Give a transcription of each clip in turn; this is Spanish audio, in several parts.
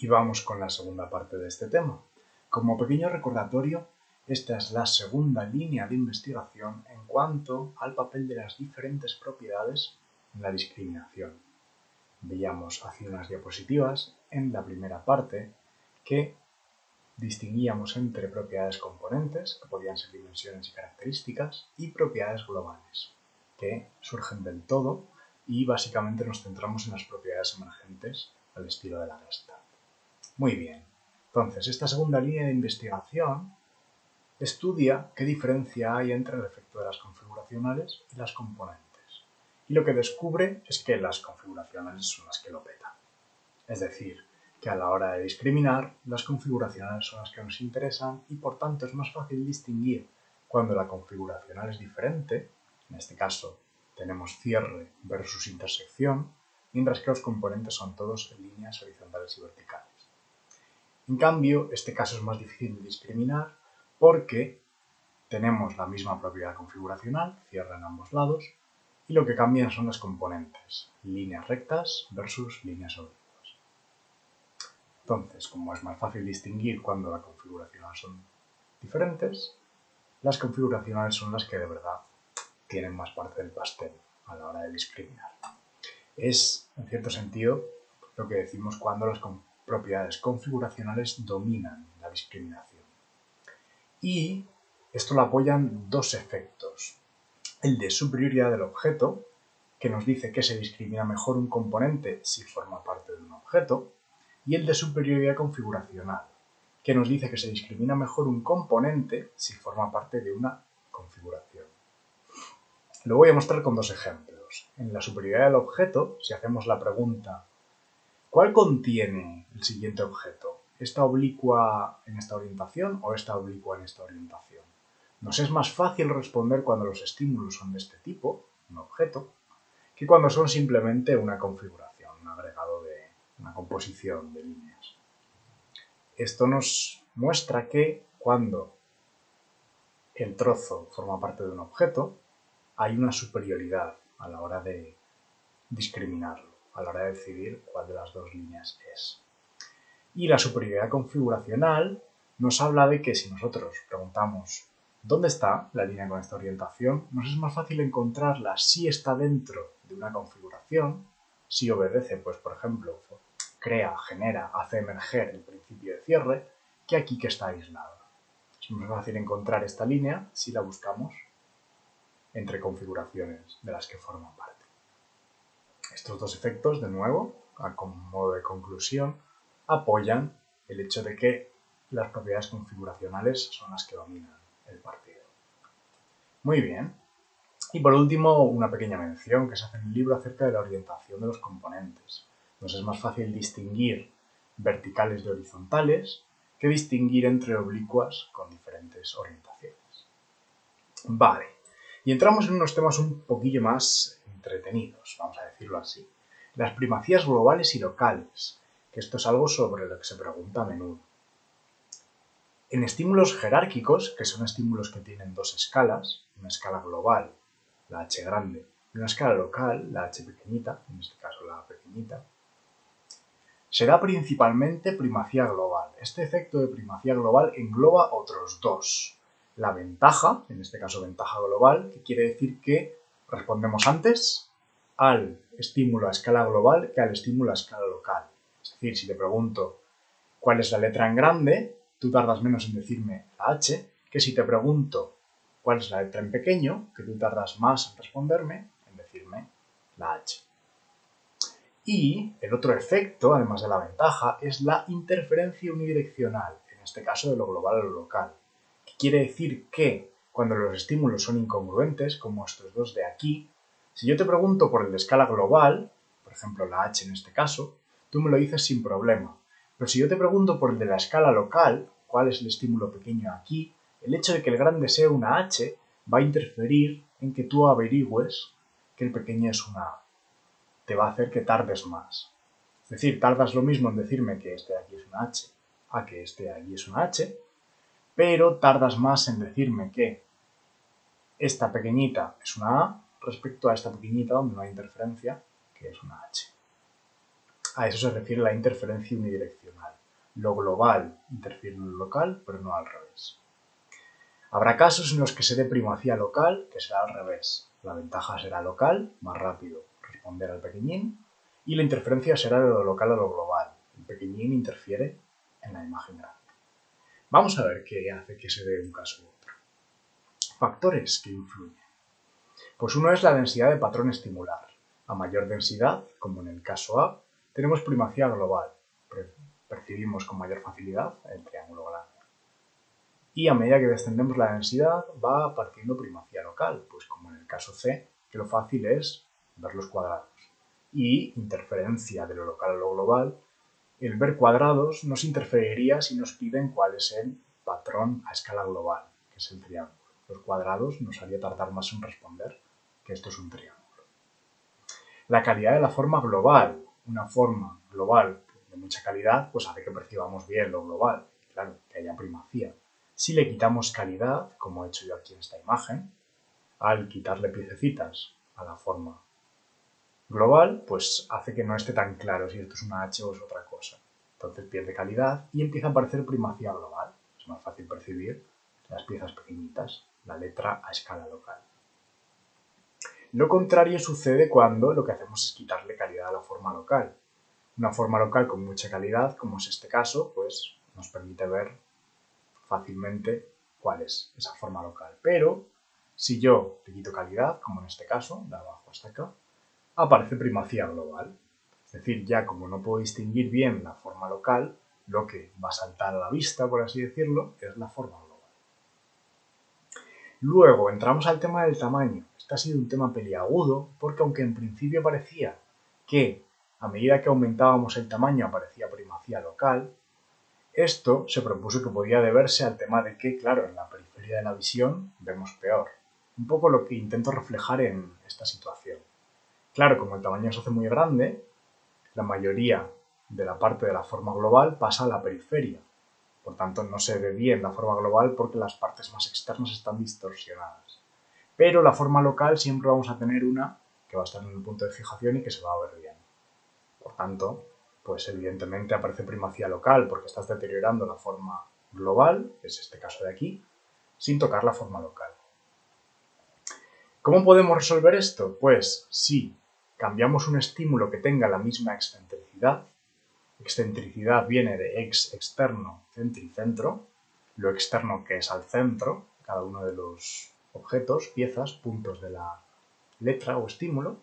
Y vamos con la segunda parte de este tema. Como pequeño recordatorio, esta es la segunda línea de investigación en cuanto al papel de las diferentes propiedades en la discriminación. Veíamos hace unas diapositivas en la primera parte que distinguíamos entre propiedades componentes, que podían ser dimensiones y características, y propiedades globales, que surgen del todo y básicamente nos centramos en las propiedades emergentes al estilo de la Gestalt. Muy bien, entonces esta segunda línea de investigación estudia qué diferencia hay entre el efecto de las configuracionales y las componentes. Y lo que descubre es que las configuracionales son las que lo petan. Es decir, que a la hora de discriminar, las configuracionales son las que nos interesan y por tanto es más fácil distinguir cuando la configuracional es diferente, en este caso tenemos cierre versus intersección, mientras que los componentes son todos en líneas horizontales y verticales. En cambio, este caso es más difícil de discriminar porque tenemos la misma propiedad configuracional, cierre en ambos lados, y lo que cambian son las componentes, líneas rectas versus líneas oblicuas. Entonces, como es más fácil distinguir cuando las configuracionales son diferentes, las configuracionales son las que de verdad tienen más parte del pastel a la hora de discriminar. Es, en cierto sentido, lo que decimos cuando las propiedades configuracionales dominan la discriminación. Y esto lo apoyan dos efectos. El de superioridad del objeto, que nos dice que se discrimina mejor un componente si forma parte de un objeto, y el de superioridad configuracional, que nos dice que se discrimina mejor un componente si forma parte de una configuración. Lo voy a mostrar con dos ejemplos. En la superioridad del objeto, si hacemos la pregunta ¿cuál contiene el siguiente objeto? ¿Esta oblicua en esta orientación o esta oblicua en esta orientación? Nos es más fácil responder cuando los estímulos son de este tipo, un objeto, que cuando son simplemente una configuración, un agregado de una composición de líneas. Esto nos muestra que cuando el trozo forma parte de un objeto, hay una superioridad a la hora de discriminarlo, a la hora de decidir cuál de las dos líneas es. Y la superioridad configuracional nos habla de que si nosotros preguntamos ¿dónde está la línea con esta orientación? Nos es más fácil encontrarla si está dentro de una configuración, si obedece, pues por ejemplo, crea, genera, hace emerger el principio de cierre, que aquí que está aislada. Es más fácil encontrar esta línea si la buscamos entre configuraciones de las que forman parte. Estos dos efectos, de nuevo, como modo de conclusión, apoyan el hecho de que las propiedades configuracionales son las que dominan el partido. Muy bien. Y por último, una pequeña mención que se hace en el libro acerca de la orientación de los componentes. Nos es más fácil distinguir verticales de horizontales que distinguir entre oblicuas con diferentes orientaciones. Vale, y entramos en unos temas un poquillo más entretenidos, vamos a decirlo así. Las primacías globales y locales, que esto es algo sobre lo que se pregunta a menudo. En estímulos jerárquicos, que son estímulos que tienen dos escalas, una escala global, la h grande, y una escala local, la h pequeñita, en este caso la pequeñita, se da principalmente primacía global. Este efecto de primacía global engloba otros dos. La ventaja, en este caso ventaja global, que quiere decir que respondemos antes al estímulo a escala global que al estímulo a escala local. Es decir, si te pregunto cuál es la letra en grande, tú tardas menos en decirme la H, que si te pregunto cuál es la letra en pequeño, que tú tardas más en responderme en decirme la H. Y el otro efecto, además de la ventaja, es la interferencia unidireccional, en este caso de lo global a lo local, que quiere decir que cuando los estímulos son incongruentes, como estos dos de aquí, si yo te pregunto por el de escala global, por ejemplo la H en este caso, tú me lo dices sin problema. Pero si yo te pregunto por el de la escala local, cuál es el estímulo pequeño aquí, el hecho de que el grande sea una H va a interferir en que tú averigües que el pequeño es una A. Te va a hacer que tardes más. Es decir, tardas lo mismo en decirme que este de aquí es una H a que este de aquí es una H, pero tardas más en decirme que esta pequeñita es una A respecto a esta pequeñita donde no hay interferencia, que es una H. A eso se refiere la interferencia unidireccional. lo global interfiere en lo local, pero no al revés. Habrá casos en los que se dé primacía local, que será al revés. La ventaja será local, más rápido responder al pequeñín, y la interferencia será de lo local a lo global. El pequeñín interfiere en la imagen grande. Vamos a ver qué hace que se dé un caso u otro. Factores que influyen. Pues uno es la densidad de patrón estimular. A mayor densidad, como en el caso A, tenemos primacía global. Percibimos con mayor facilidad el triángulo grande. Y a medida que descendemos la densidad va apareciendo primacía local, pues como en el caso C, que lo fácil es ver los cuadrados. Y interferencia de lo local a lo global, el ver cuadrados nos interferiría si nos piden cuál es el patrón a escala global, que es el triángulo. Los cuadrados nos haría tardar más en responder que esto es un triángulo. La calidad de la forma global. Una forma global de mucha calidad pues hace que percibamos bien lo global, claro, que haya primacía. Si le quitamos calidad, como he hecho yo aquí en esta imagen, al quitarle piececitas a la forma global, pues hace que no esté tan claro si esto es una H o es otra cosa. Entonces pierde calidad y empieza a aparecer primacía global. Es más fácil percibir las piezas pequeñitas, la letra a escala local. Lo contrario sucede cuando lo que hacemos es quitarle calidad a la forma local. Una forma local con mucha calidad, como es este caso, pues nos permite ver fácilmente cuál es esa forma local. Pero si yo le quito calidad, como en este caso, de abajo hasta acá, aparece primacía global. Es decir, ya como no puedo distinguir bien la forma local, lo que va a saltar a la vista, por así decirlo, es la forma global. Luego entramos al tema del tamaño. Este ha sido un tema peliagudo porque aunque en principio parecía que a medida que aumentábamos el tamaño aparecía primacía local, esto se propuso que podía deberse al tema de que, claro, en la periferia de la visión vemos peor. Un poco lo que intento reflejar en esta situación. Claro, como el tamaño se hace muy grande, la mayoría de la parte de la forma global pasa a la periferia. Por tanto, no se ve bien la forma global porque las partes más externas están distorsionadas. Pero la forma local siempre vamos a tener una que va a estar en el punto de fijación y que se va a ver bien. Por tanto, pues evidentemente aparece primacía local porque estás deteriorando la forma global, que es este caso de aquí, sin tocar la forma local. ¿Cómo podemos resolver esto? Pues si cambiamos un estímulo que tenga la misma excentricidad viene de ex externo, centricentro, lo externo que es al centro, cada uno de los objetos, piezas, puntos de la letra o estímulo,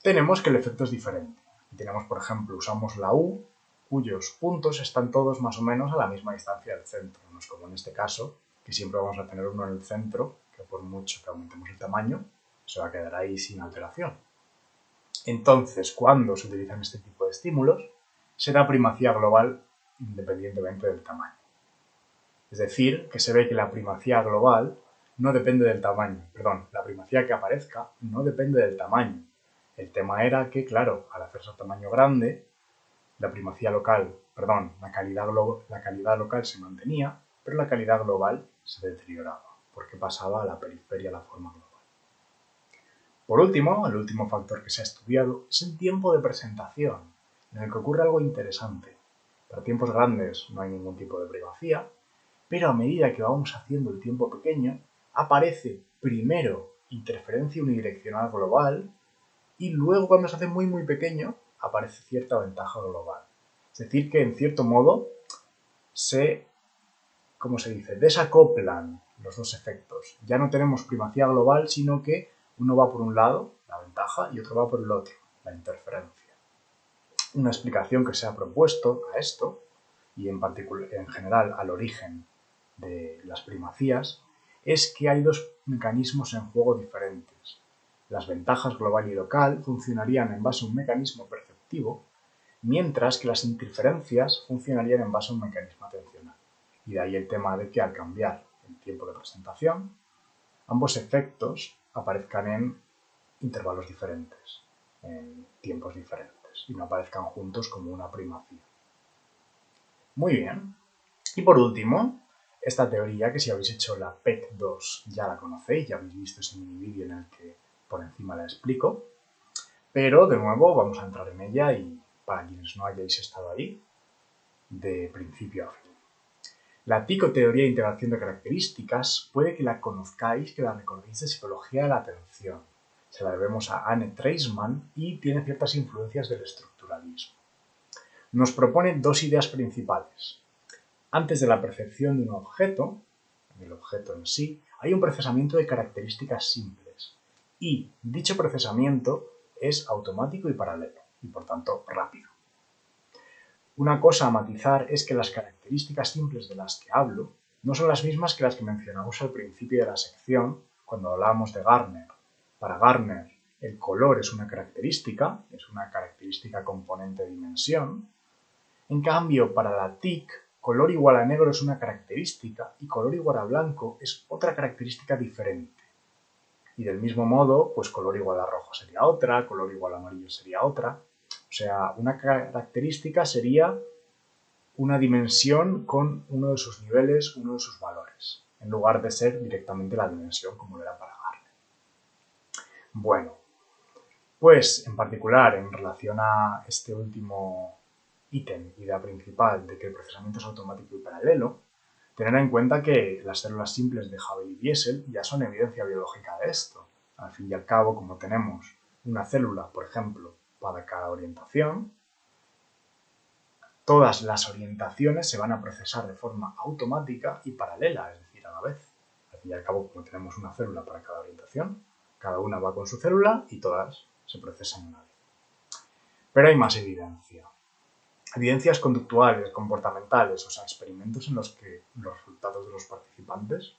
tenemos que el efecto es diferente. Y tenemos, por ejemplo, usamos la U, cuyos puntos están todos más o menos a la misma distancia del centro. No es como en este caso, que siempre vamos a tener uno en el centro, que por mucho que aumentemos el tamaño, se va a quedar ahí sin alteración. Entonces, cuando se utilizan este tipo de estímulos, se da primacía global independientemente del tamaño. Es decir, que se ve que la primacía global no depende del tamaño. Perdón, la primacía que aparezca no depende del tamaño. El tema era que, claro, al hacerse a tamaño grande, la primacía local, perdón, la calidad local se mantenía, pero la calidad global se deterioraba, porque pasaba a la periferia la forma global. Por último, el último factor que se ha estudiado es el tiempo de presentación, en el que ocurre algo interesante. Para tiempos grandes no hay ningún tipo de primacía, pero a medida que vamos haciendo el tiempo pequeño, aparece primero interferencia unidireccional global y luego cuando se hace muy muy pequeño aparece cierta ventaja global. Es decir, que en cierto modo se, ¿cómo se dice?, desacoplan los dos efectos. Ya no tenemos primacía global, sino que uno va por un lado, la ventaja, y otro va por el otro, la interferencia. Una explicación que se ha propuesto a esto, y en general al origen de las primacías, es que hay dos mecanismos en juego diferentes. Las ventajas global y local funcionarían en base a un mecanismo perceptivo, mientras que las interferencias funcionarían en base a un mecanismo atencional. Y de ahí el tema de que al cambiar el tiempo de presentación, ambos efectos aparezcan en intervalos diferentes, en tiempos diferentes, y no aparezcan juntos como una primacía. Muy bien. Y por último, esta teoría que si habéis hecho la PEC2 ya la conocéis, ya habéis visto ese mini vídeo en el que por encima la explico, pero de nuevo vamos a entrar en ella y para quienes no hayáis estado ahí, de principio a fin. La TIC o teoría de integración de características puede que la conozcáis, que la recordéis de psicología de la atención. Se la debemos a Anne Treisman y tiene ciertas influencias del estructuralismo. Nos propone dos ideas principales. Antes de la percepción de un objeto, del objeto en sí, hay un procesamiento de características simples y dicho procesamiento es automático y paralelo y por tanto rápido. Una cosa a matizar es que las características simples de las que hablo no son las mismas que las que mencionamos al principio de la sección cuando hablábamos de Gardner. Para Gardner, el color es una característica componente de dimensión. En cambio, para la TIC, color igual a negro es una característica y color igual a blanco es otra característica diferente. Y del mismo modo, pues color igual a rojo sería otra, color igual a amarillo sería otra. O sea, una característica sería una dimensión con uno de sus niveles, uno de sus valores, en lugar de ser directamente la dimensión como lo era para Gardner. Bueno, pues en particular en relación a este último ítem, idea principal de que el procesamiento es automático y paralelo, tener en cuenta que las células simples de Hubble y Diesel ya son evidencia biológica de esto. Al fin y al cabo, como tenemos una célula, por ejemplo, para cada orientación, todas las orientaciones se van a procesar de forma automática y paralela, es decir, a la vez. Al fin y al cabo, como tenemos una célula para cada orientación, cada una va con su célula y todas se procesan una vez. Pero hay más evidencia. Evidencias conductuales, comportamentales, o sea, experimentos en los que los resultados de los participantes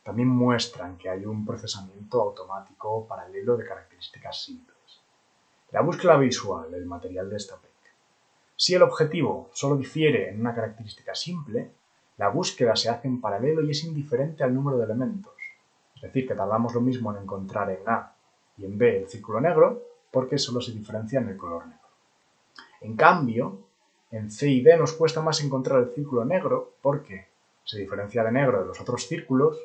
también muestran que hay un procesamiento automático paralelo de características simples. La búsqueda visual, el material de esta PEC. Si el objetivo solo difiere en una característica simple, la búsqueda se hace en paralelo y es indiferente al número de elementos. Es decir, que tardamos lo mismo en encontrar en A y en B el círculo negro porque solo se diferencia en el color negro. En cambio, en C y D nos cuesta más encontrar el círculo negro porque se diferencia de negro de los otros círculos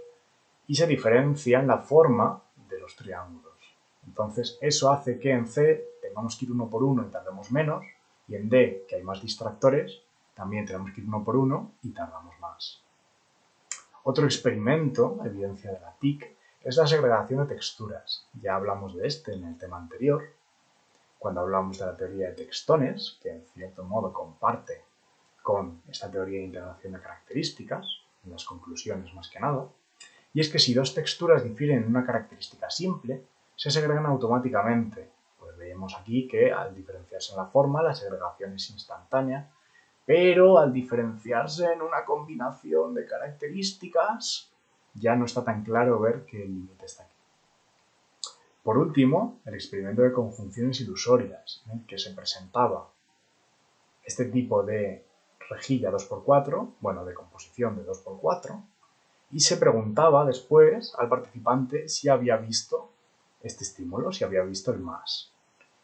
y se diferencia en la forma de los triángulos. Entonces, eso hace que en C tengamos que ir uno por uno y tardemos menos, y en D, que hay más distractores, también tenemos que ir uno por uno y tardamos más. Otro experimento, evidencia de la TIC, es la segregación de texturas. Ya hablamos de este en el tema anterior, cuando hablamos de la teoría de textones, que en cierto modo comparte con esta teoría de integración de características, en las conclusiones más que nada, y es que si dos texturas difieren en una característica simple, se segregan automáticamente. Pues vemos aquí que al diferenciarse en la forma, la segregación es instantánea, pero al diferenciarse en una combinación de características, ya no está tan claro ver que el límite está aquí. Por último, el experimento de conjunciones ilusorias, en el que se presentaba este tipo de rejilla 2×4, bueno, de composición de 2×4, y se preguntaba después al participante si había visto este estímulo, si había visto el más.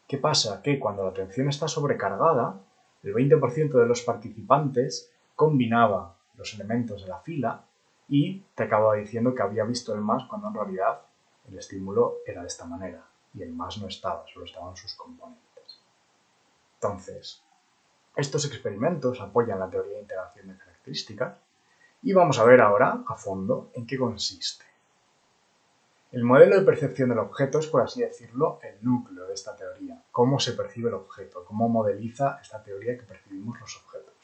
¿Qué pasa? Que cuando la atención está sobrecargada, el 20% de los participantes combinaba los elementos de la fila y te acababa diciendo que había visto el más cuando en realidad el estímulo era de esta manera y el más no estaba, solo estaban sus componentes. Entonces, estos experimentos apoyan la teoría de integración de características y vamos a ver ahora a fondo en qué consiste. El modelo de percepción del objeto es, por así decirlo, el núcleo de esta teoría. Cómo se percibe el objeto, cómo modeliza esta teoría que percibimos los objetos.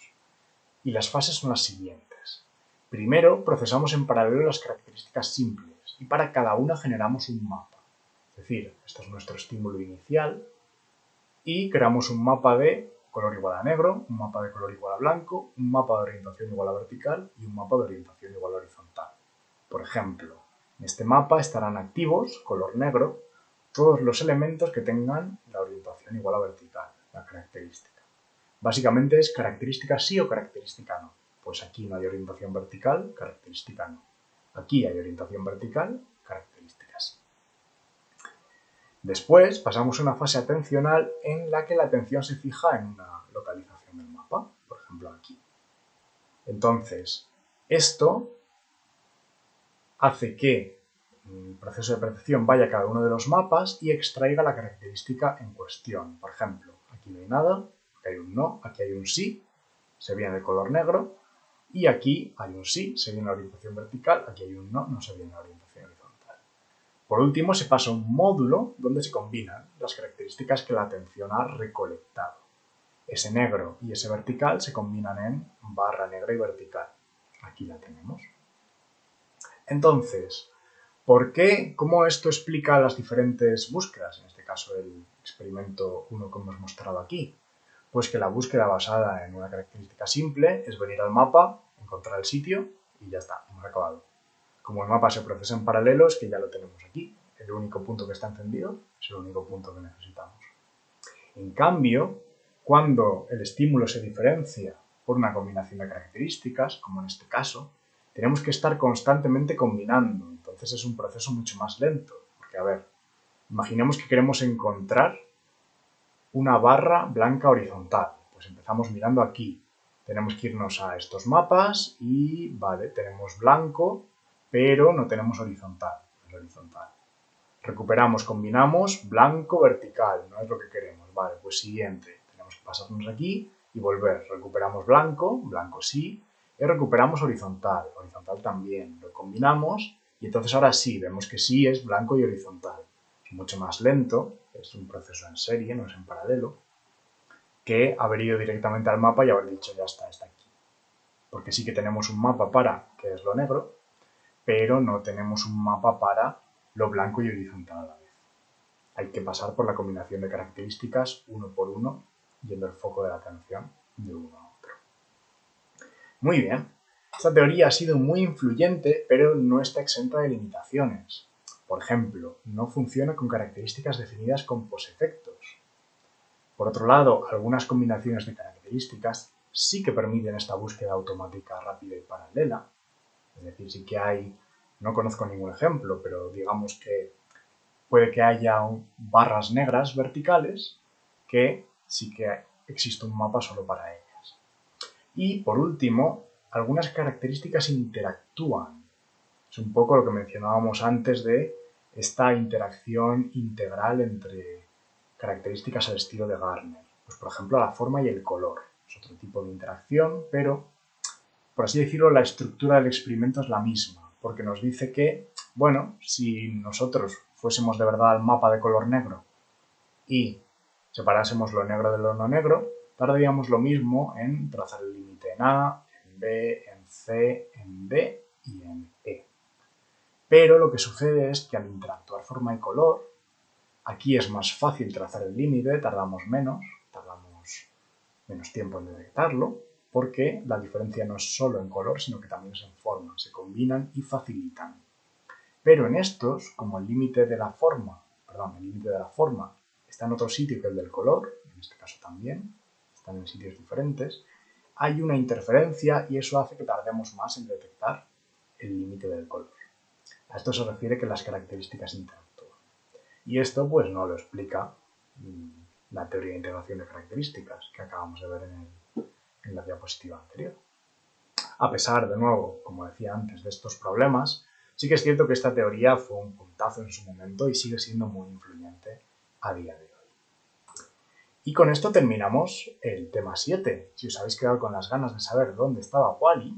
Y las fases son las siguientes. Primero, procesamos en paralelo las características simples y para cada una generamos un mapa. Es decir, esto es nuestro estímulo inicial y creamos un mapa de color igual a negro, un mapa de color igual a blanco, un mapa de orientación igual a vertical y un mapa de orientación igual a horizontal. Por ejemplo, en este mapa estarán activos, color negro, todos los elementos que tengan la orientación igual a vertical, la característica. Básicamente es característica sí o característica no. Pues aquí no hay orientación vertical, característica no. Aquí hay orientación vertical, característica sí. Después pasamos a una fase atencional en la que la atención se fija en una localización del mapa, por ejemplo aquí. Entonces, esto hace que el proceso de percepción vaya a cada uno de los mapas y extraiga la característica en cuestión. Por ejemplo, aquí no hay nada, aquí hay un no, aquí hay un sí. se viene de color negro, y aquí hay un sí, se viene en la orientación vertical, aquí hay un no, no se viene en la orientación horizontal. Por último, se pasa un módulo donde se combinan las características que la atención ha recolectado. Ese negro y ese vertical se combinan en barra negra y vertical. Aquí la tenemos. Entonces, ¿por qué? ¿Cómo esto explica las diferentes búsquedas? En este caso, el experimento 1 que hemos mostrado aquí. Pues que la búsqueda basada en una característica simple es venir al mapa, encontrar el sitio y ya está, hemos acabado. Como el mapa se procesa en paralelo, es que ya lo tenemos aquí. El único punto que está encendido es el único punto que necesitamos. En cambio, cuando el estímulo se diferencia por una combinación de características, como en este caso, tenemos que estar constantemente combinando. Entonces es un proceso mucho más lento. Porque, a ver, imaginemos que queremos encontrar una barra blanca horizontal. Pues empezamos mirando aquí. Tenemos que irnos a estos mapas y, vale, tenemos blanco, pero no tenemos horizontal. Es horizontal. Recuperamos, combinamos, blanco, vertical. No es lo que queremos. Vale, pues siguiente. Tenemos que pasarnos aquí y volver. Recuperamos blanco, blanco sí, y recuperamos horizontal. Horizontal también. Lo combinamos y entonces ahora sí, vemos que sí es blanco y horizontal. Es mucho más lento, es un proceso en serie, no es en paralelo, que haber ido directamente al mapa y haber dicho ya está aquí. Porque sí que tenemos un mapa para, que es lo negro, pero no tenemos un mapa para lo blanco y horizontal a la vez. Hay que pasar por la combinación de características uno por uno, yendo el foco de la atención de uno a otro. Muy bien, esta teoría ha sido muy influyente, pero no está exenta de limitaciones. Por ejemplo, no funciona con características definidas con posefectos. Por otro lado, algunas combinaciones de características sí que permiten esta búsqueda automática rápida y paralela. Es decir, sí que hay, no conozco ningún ejemplo, pero digamos que puede que haya barras negras verticales que sí que existe un mapa solo para ellas. Y por último, algunas características interactúan. Es un poco lo que mencionábamos antes de esta interacción integral entre características al estilo de Gardner. Pues por ejemplo la forma y el color. Es otro tipo de interacción, pero por así decirlo la estructura del experimento es la misma, porque nos dice que, bueno, si nosotros fuésemos de verdad al mapa de color negro y separásemos lo negro de lo no negro, tardaríamos lo mismo en trazar el límite en A, en B, en C, en D y en E. Pero lo que sucede es que al interactuar forma y color, aquí es más fácil trazar el límite, tardamos menos tiempo en detectarlo, porque la diferencia no es solo en color, sino que también es en forma, se combinan y facilitan. Pero en estos, como el límite de la forma está en otro sitio que el del color, en este caso también, están en sitios diferentes, hay una interferencia y eso hace que tardemos más en detectar el límite del color. A esto se refiere que las características interactúan. Y esto pues no lo explica la teoría de integración de características que acabamos de ver en la diapositiva anterior. A pesar, de nuevo, como decía antes, de estos problemas, sí que es cierto que esta teoría fue un puntazo en su momento y sigue siendo muy influyente a día de hoy. Y con esto terminamos el tema 7. Si os habéis quedado con las ganas de saber dónde estaba Wall-E,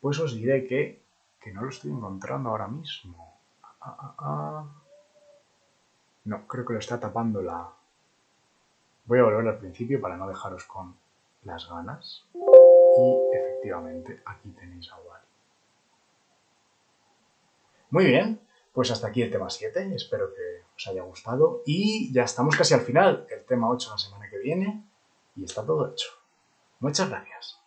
pues os diré que no lo estoy encontrando ahora mismo. No, creo que lo está tapando la... Voy a volver al principio para no dejaros con las ganas. Y efectivamente, aquí tenéis a Wall-E. Muy bien, pues hasta aquí el tema 7. Espero que os haya gustado. Y ya estamos casi al final. El tema 8 la semana que viene. Y está todo hecho. Muchas gracias.